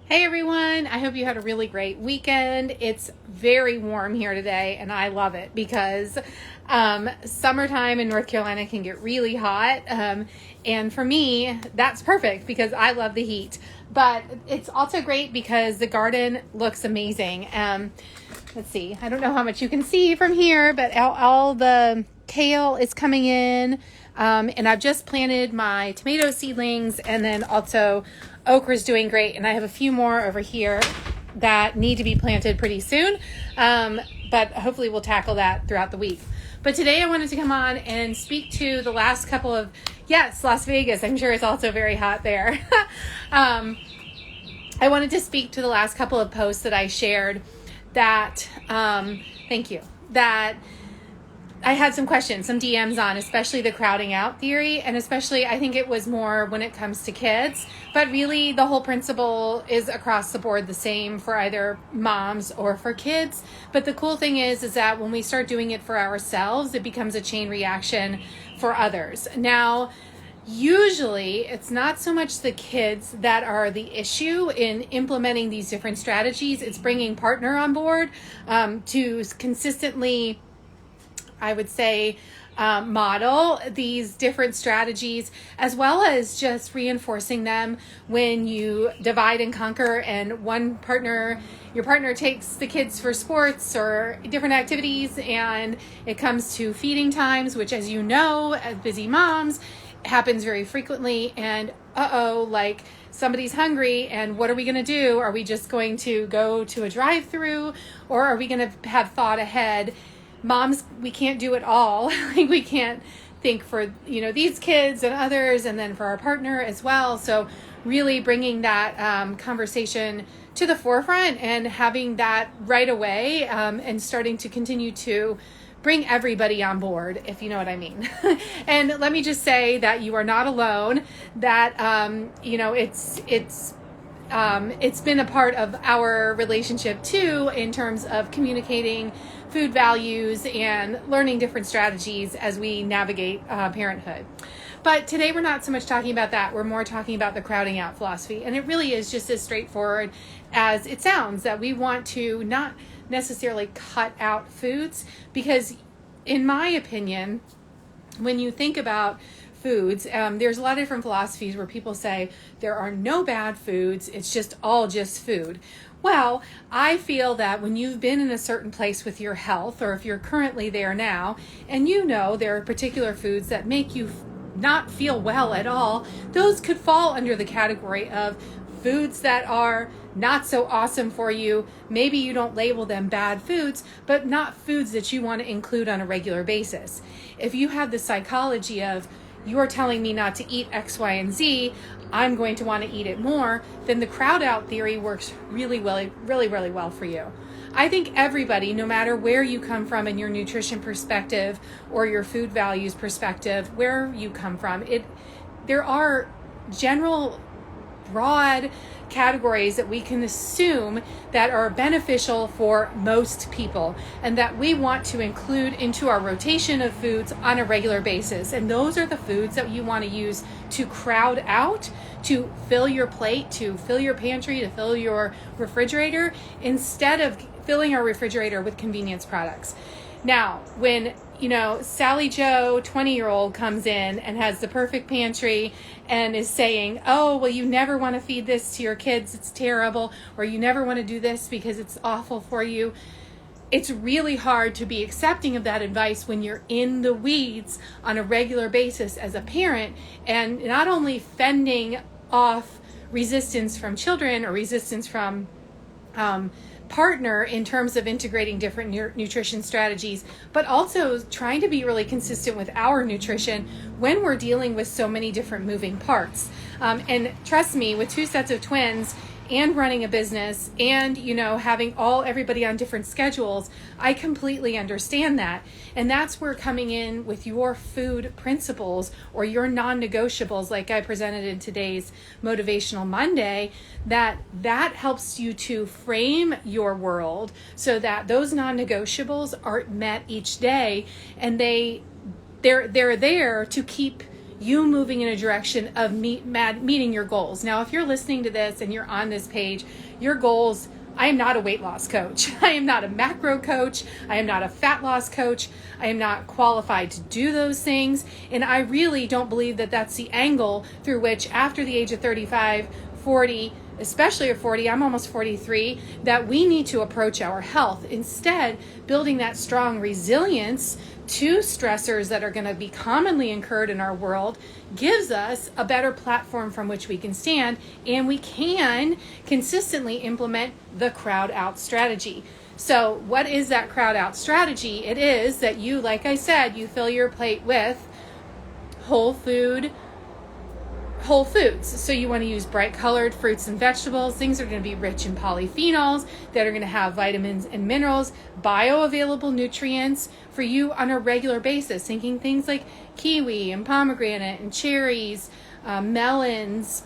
Hey everyone, I hope you had a really great weekend. It's very warm here today and I love it because summertime in North Carolina can get really hot. And for me, that's perfect because I love the heat. But it's also great because the garden looks amazing. Let's see, I don't know how much you can see from here, but all the kale is coming in. And I've just planted my tomato seedlings, and then also okra is doing great. And I have a few more over here that need to be planted pretty soon. But hopefully we'll tackle that throughout the week. But today I wanted to come on and speak to the last couple of, yes, Las Vegas. I'm sure it's also very hot there. I wanted to speak to the last couple of posts that I shared that, thank you, that I had some questions, some DMs on, especially the crowding out theory. And especially, I think it was more when it comes to kids, but really the whole principle is across the board the same for either moms or for kids. But the cool thing is that when we start doing it for ourselves, it becomes a chain reaction for others. Now, usually it's not so much the kids that are the issue in implementing these different strategies. It's bringing partner on board to consistently, I would say, model these different strategies, as well as just reinforcing them when you divide and conquer and your partner takes the kids for sports or different activities, and it comes to feeding times, which, as you know, as busy moms, happens very frequently. And like somebody's hungry, and what are we going to do? Are we just going to go to a drive-through, or are we going to have thought ahead? Moms, we can't do it all. Like, we can't think for, these kids and others, and then for our partner as well. So really bringing that conversation to the forefront and having that right away, and starting to continue to bring everybody on board, if you know what I mean. And let me just say that you are not alone, that, it's been a part of our relationship too, in terms of communicating food values and learning different strategies as we navigate parenthood. But today we're not so much talking about that. We're more talking about the crowding out philosophy. And it really is just as straightforward as it sounds, that we want to not necessarily cut out foods, because in my opinion, when you think about foods, there's a lot of different philosophies where people say there are no bad foods, it's just all just food. Well, I feel that when you've been in a certain place with your health, or if you're currently there now, and there are particular foods that make you not feel well at all, those could fall under the category of foods that are not so awesome for you. Maybe you don't label them bad foods, but not foods that you want to include on a regular basis. If you have the psychology of, you're telling me not to eat X, Y, and Z, I'm going to want to eat it more, then the crowd out theory works really well for you. I think everybody, no matter where you come from in your nutrition perspective or your food values perspective, where you come from, there are general broad categories that we can assume that are beneficial for most people, and that we want to include into our rotation of foods on a regular basis. And those are the foods that you want to use to crowd out, to fill your plate, to fill your pantry, to fill your refrigerator, instead of filling our refrigerator with convenience products. Now, when Sally Joe, 20-year-old, comes in and has the perfect pantry and is saying, oh, well, you never want to feed this to your kids, it's terrible, or you never want to do this because it's awful for you. It's really hard to be accepting of that advice when you're in the weeds on a regular basis as a parent, and not only fending off resistance from children or resistance from partner in terms of integrating different nutrition strategies, but also trying to be really consistent with our nutrition when we're dealing with so many different moving parts. And trust me, with 2 sets of twins and running a business and, having everybody on different schedules, I completely understand that. And that's where coming in with your food principles or your non-negotiables, like I presented in today's Motivational Monday, that helps you to frame your world so that those non-negotiables are met each day, and they're there to keep you moving in a direction of meeting your goals. Now, if you're listening to this and you're on this page, your goals, I am not a weight loss coach. I am not a macro coach. I am not a fat loss coach. I am not qualified to do those things. And I really don't believe that that's the angle through which after the age of 35, 40, especially at 40, I'm almost 43, that we need to approach our health. Instead, building that strong resilience to stressors that are going to be commonly incurred in our world gives us a better platform from which we can stand, and we can consistently implement the crowd out strategy. So what is that crowd out strategy? It is that you, like I said, you fill your plate with whole foods. So you want to use bright colored fruits and vegetables, things that are going to be rich in polyphenols, that are going to have vitamins and minerals, bioavailable nutrients for you on a regular basis, thinking things like kiwi and pomegranate and cherries, melons,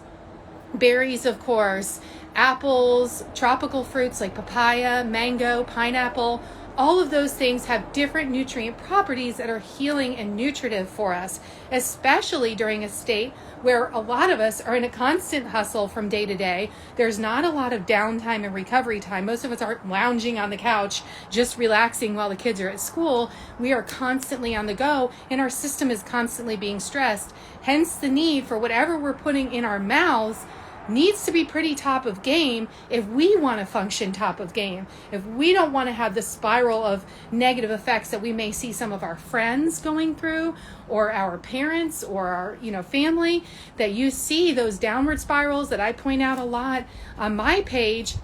berries, of course, apples, tropical fruits like papaya, mango, pineapple. All of those things have different nutrient properties that are healing and nutritive for us, especially during a state where a lot of us are in a constant hustle from day to day. There's not a lot of downtime and recovery time. Most of us aren't lounging on the couch, just relaxing while the kids are at school. We are constantly on the go, and our system is constantly being stressed. Hence the need for whatever we're putting in our mouths needs to be pretty top of game if we want to function top of game. If we don't want to have the spiral of negative effects that we may see some of our friends going through, or our parents, or our family, that you see those downward spirals that I point out a lot on my page.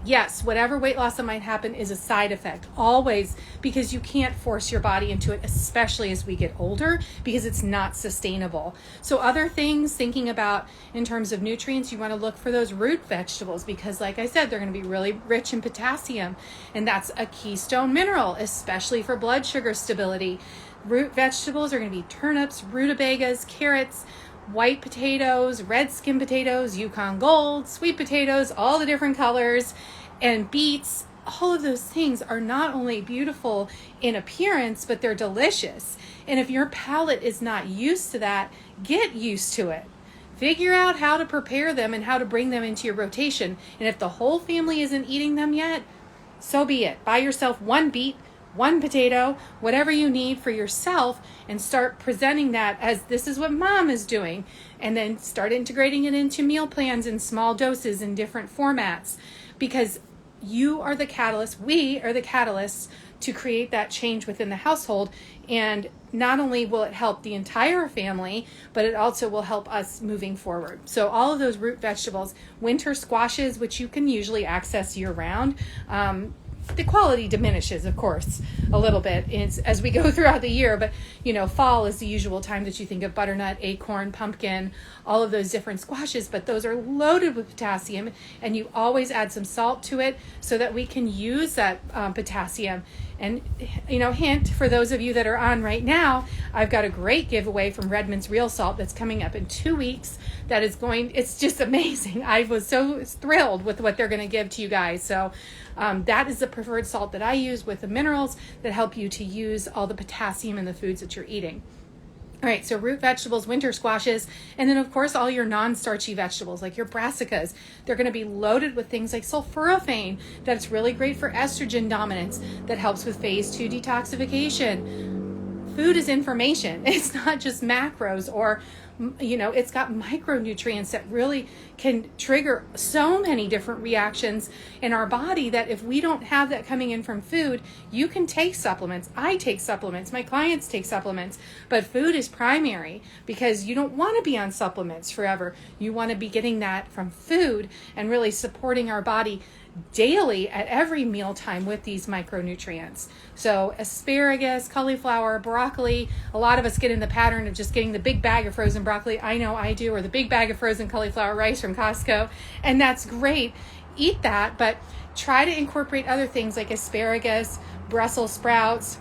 Yes, whatever weight loss that might happen is a side effect, always, because you can't force your body into it, especially as we get older, because it's not sustainable. So other things, thinking about in terms of nutrients, you want to look for those root vegetables, because like I said, they're going to be really rich in potassium, and that's a keystone mineral, especially for blood sugar stability. Root vegetables are going to be turnips, rutabagas, carrots, white potatoes, red skin potatoes, Yukon Gold, sweet potatoes, all the different colors, and beets. All of those things are not only beautiful in appearance, but they're delicious. And if your palate is not used to that, get used to it. Figure out how to prepare them and how to bring them into your rotation. And if the whole family isn't eating them yet, so be it. Buy yourself one beet, one potato, whatever you need for yourself, and start presenting that as this is what mom is doing. And then start integrating it into meal plans in small doses in different formats, because you are the catalyst, we are the catalysts to create that change within the household. And not only will it help the entire family, but it also will help us moving forward. So all of those root vegetables, winter squashes, which you can usually access year round, the quality diminishes, of course, a little bit as we go throughout the year. But, fall is the usual time that you think of butternut, acorn, pumpkin, all of those different squashes. But those are loaded with potassium, and you always add some salt to it so that we can use that potassium. And, hint for those of you that are on right now, I've got a great giveaway from Redmond's Real Salt that's coming up in 2 weeks. It's just amazing. I was so thrilled with what they're going to give to you guys. So that is the preferred salt that I use with the minerals that help you to use all the potassium in the foods that you're eating. All right, so root vegetables, winter squashes, and then of course all your non-starchy vegetables like your brassicas. They're going to be loaded with things like sulforaphane that's really great for estrogen dominance, that helps with phase 2 detoxification. Food is information. It's not just macros, or it's got micronutrients that really can trigger so many different reactions in our body, that if we don't have that coming in from food, you can take supplements. I take supplements. My clients take supplements. But food is primary, because you don't want to be on supplements forever. You want to be getting that from food and really supporting our body daily at every mealtime with these micronutrients. So asparagus, cauliflower, broccoli. A lot of us get in the pattern of just getting the big bag of frozen broccoli. I know I do. Or the big bag of frozen cauliflower rice from Costco. And that's great. Eat that, but try to incorporate other things like asparagus, Brussels sprouts,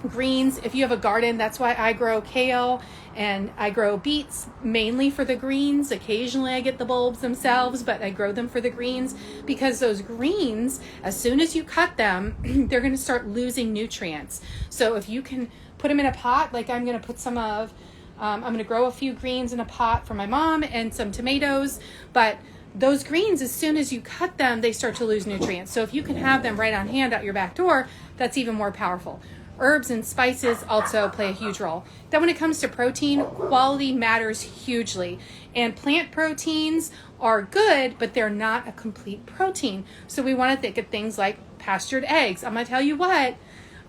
greens. If you have a garden, that's why I grow kale and I grow beets mainly for the greens. Occasionally I get the bulbs themselves, but I grow them for the greens, because those greens, as soon as you cut them, they're going to start losing nutrients. So if you can put them in a pot, like I'm going to put some of I'm going to grow a few greens in a pot for my mom and some tomatoes, but those greens, as soon as you cut them, they start to lose nutrients. So if you can have them right on hand out your back door, that's even more powerful. Herbs and spices also play a huge role. Then when it comes to protein, quality matters hugely. And plant proteins are good, but they're not a complete protein. So we want to think of things like pastured eggs. I'm going to tell you what,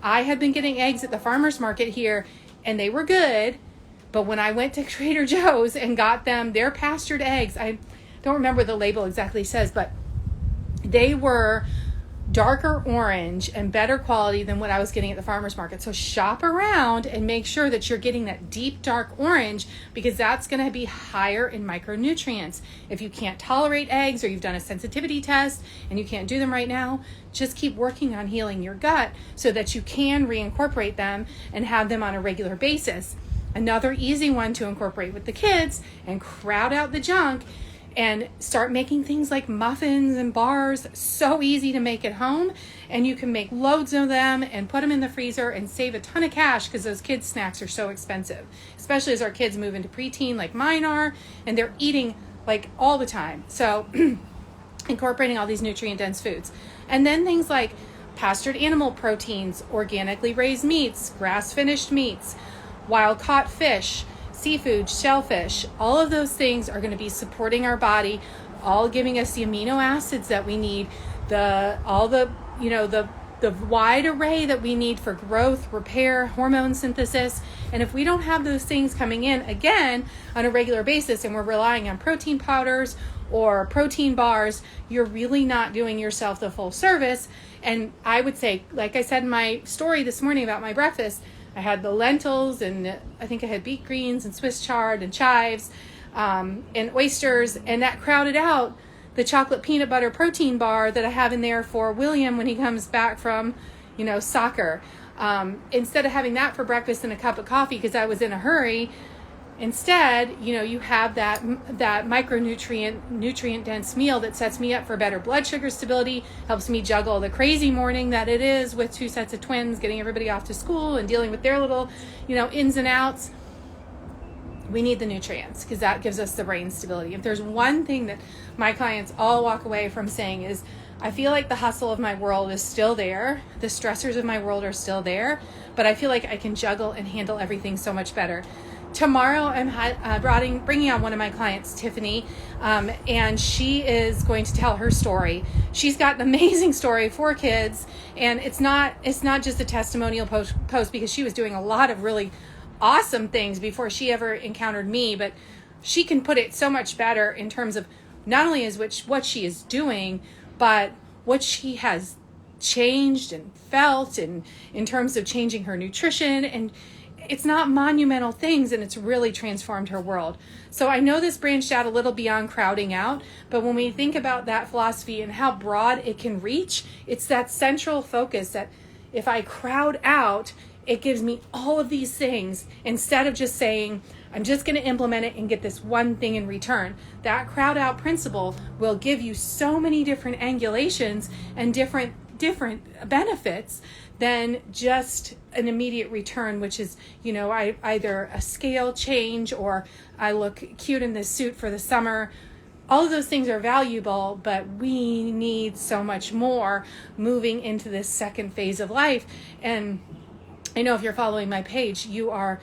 I have been getting eggs at the farmer's market here, and they were good. But when I went to Trader Joe's and got them, their pastured eggs, I don't remember what the label exactly says, but they were darker orange and better quality than what I was getting at the farmer's market. So shop around and make sure that you're getting that deep dark orange, because that's going to be higher in micronutrients. If you can't tolerate eggs, or you've done a sensitivity test and you can't do them right now, just keep working on healing your gut so that you can reincorporate them and have them on a regular basis. Another easy one to incorporate with the kids and crowd out the junk and start making things like muffins and bars. So easy to make at home, and you can make loads of them and put them in the freezer and save a ton of cash, because those kids' snacks are so expensive, especially as our kids move into preteen like mine are, and they're eating like all the time. So incorporating all these nutrient dense foods. And then things like pastured animal proteins, organically raised meats, grass finished meats, wild caught fish, seafood, shellfish, all of those things are going to be supporting our body, all giving us the amino acids that we need, the wide array that we need for growth, repair, hormone synthesis. And if we don't have those things coming in again on a regular basis, and we're relying on protein powders or protein bars, you're really not doing yourself the full service. And I would say, like I said in my story this morning about my breakfast, I had the lentils, and I think I had beet greens and Swiss chard and chives and oysters, and that crowded out the chocolate peanut butter protein bar that I have in there for William when he comes back from, soccer. Instead of having that for breakfast and a cup of coffee because I was in a hurry, instead, you have that nutrient dense meal that sets me up for better blood sugar stability, helps me juggle the crazy morning that it is with 2 sets of twins, getting everybody off to school and dealing with their little, ins and outs. We need the nutrients because that gives us the brain stability. If there's one thing that my clients all walk away from saying is, I feel like the hustle of my world is still there. The stressors of my world are still there, but I feel like I can juggle and handle everything so much better. Tomorrow, I'm bringing on one of my clients, Tiffany, and she is going to tell her story. She's got an amazing story for kids, and it's not just a testimonial post because she was doing a lot of really awesome things before she ever encountered me, but she can put it so much better in terms of not only what she is doing, but what she has changed and felt, and in terms of changing her nutrition. And it's not monumental things, and it's really transformed her world. So I know this branched out a little beyond crowding out, but when we think about that philosophy and how broad it can reach, it's that central focus that if I crowd out, it gives me all of these things instead of just saying, I'm just going to implement it and get this one thing in return. That crowd out principle will give you so many different angulations and different benefits than just an immediate return, which is, either a scale change or I look cute in this suit for the summer. All of those things are valuable, but we need so much more moving into this second phase of life. And I know if you're following my page, you are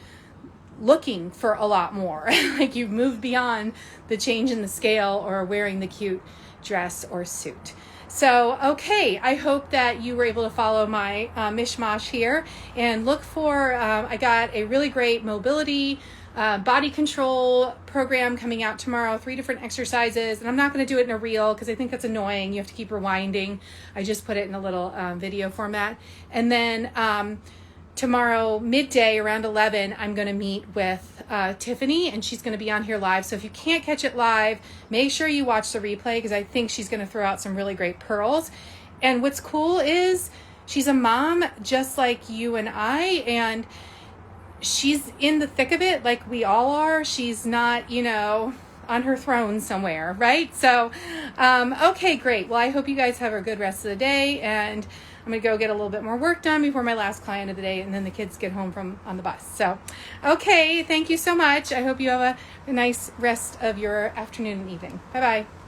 looking for a lot more. Like you've moved beyond the change in the scale or wearing the cute dress or suit. So, okay, I hope that you were able to follow my mishmash here and look for, I got a really great mobility body control program coming out tomorrow, 3 different exercises, and I'm not going to do it in a reel because I think that's annoying. You have to keep rewinding. I just put it in a little video format. And then tomorrow midday around 11, I'm going to meet with Tiffany, and she's going to be on here live. So if you can't catch it live, make sure you watch the replay because I think she's going to throw out some really great pearls. And what's cool is she's a mom just like you and I, and she's in the thick of it like we all are. She's not, on her throne somewhere, right? So, okay, great. Well, I hope you guys have a good rest of the day, and I'm going to go get a little bit more work done before my last client of the day, and then the kids get home from on the bus. So, okay, thank you so much. I hope you have a nice rest of your afternoon and evening. Bye-bye.